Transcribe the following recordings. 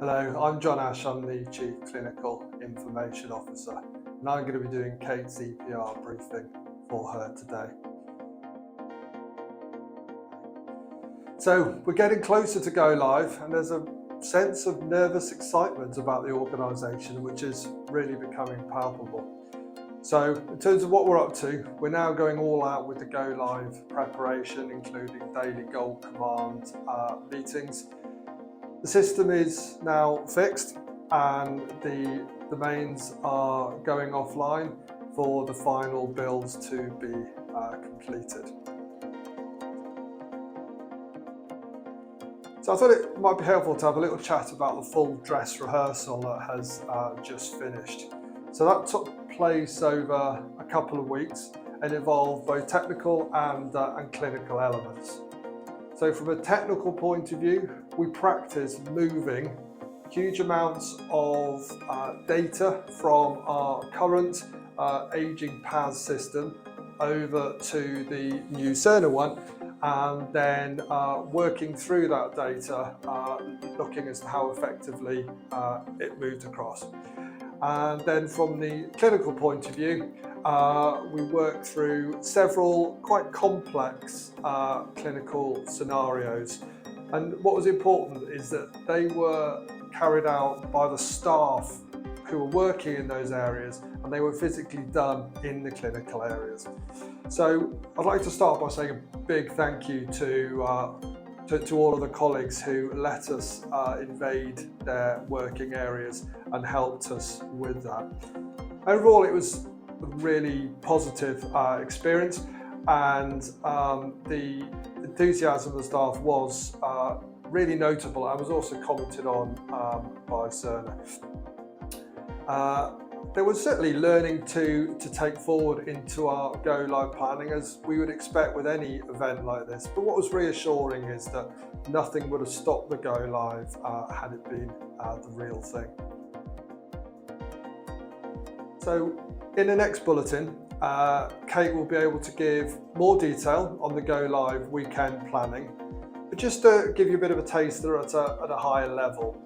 Hello, I'm Jon Ash, I'm the Chief Clinical Information Officer, and I'm going to be doing Kate's ePR briefing for her today. So we're getting closer to go live, and there's a sense of nervous excitement about the organisation, which is really becoming palpable. So in terms of what we're up to, we're now going all out with the go live preparation, including daily goal command meetings. The system is now fixed and the domains are going offline for the final builds to be completed. So I thought it might be helpful to have a little chat about the full dress rehearsal that has just finished. So that took place over a couple of weeks and involved both technical and clinical elements. So from a technical point of view, we practiced moving huge amounts of data from our current aging PAS system over to the new Cerner one, and then working through that data, looking as to how effectively it moved across. And then from the clinical point of view, we worked through several quite complex clinical scenarios. And what was important is that they were carried out by the staff who were working in those areas, and they were physically done in the clinical areas. So I'd like to start by saying a big thank you to all of the colleagues who let us invade their working areas and helped us with that. Overall, it was a really positive experience, and the enthusiasm of the staff was really notable and was also commented on by Cerner. There was certainly learning to take forward into our go live planning, as we would expect with any event like this. But what was reassuring is that nothing would have stopped the go live had it been the real thing. So in the next bulletin, Kate will be able to give more detail on the go live weekend planning. But just to give you a bit of a taster at a higher level.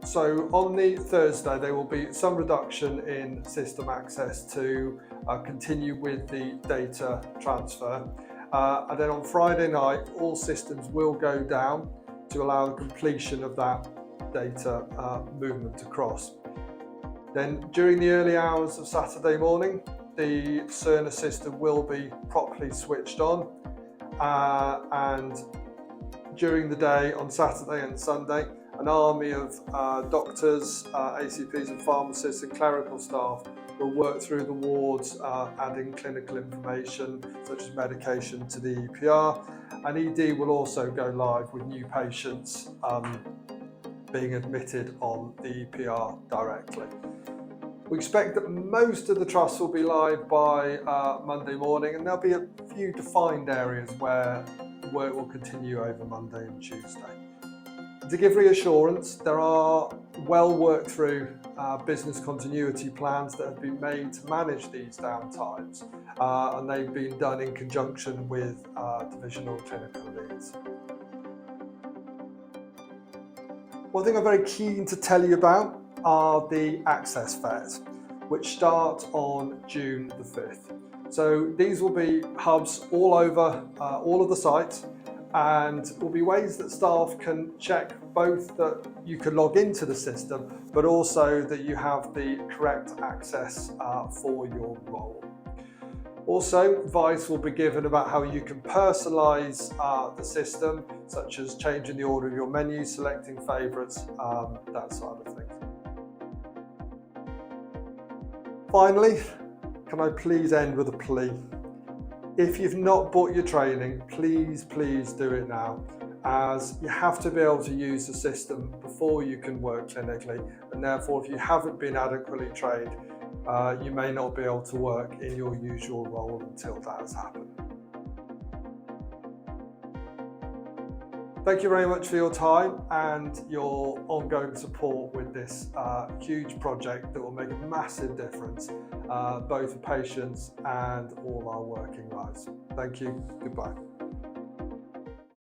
So on the Thursday, there will be some reduction in system access to continue with the data transfer. And then on Friday night, all systems will go down to allow the completion of that data movement across. Then during the early hours of Saturday morning, the Cerner system will be properly switched on. And during the day on Saturday and Sunday, an army of doctors, ACPs and pharmacists and clerical staff will work through the wards, adding clinical information such as medication to the ePR, and ED will also go live with new patients being admitted on the ePR directly. We expect that most of the trusts will be live by Monday morning, and there'll be a few defined areas where work will continue over Monday and Tuesday. To give reassurance, there are well worked through business continuity plans that have been made to manage these downtimes, and they've been done in conjunction with divisional clinical leads. One thing I'm very keen to tell you about are the access fairs, which start on June the 5th. So these will be hubs all over all of the sites, and will be ways that staff can check both that you can log into the system, but also that you have the correct access for your role. Also, advice will be given about how you can personalise the system, such as changing the order of your menu, selecting favourites, that side of things. Finally, can I please end with a plea? If you've not bought your training, please do it now, as you have to be able to use the system before you can work clinically, and therefore if you haven't been adequately trained, you may not be able to work in your usual role until that has happened. Thank you very much for your time and your ongoing support with this huge project that will make a massive difference, both for patients and all our working lives. Thank you. Goodbye.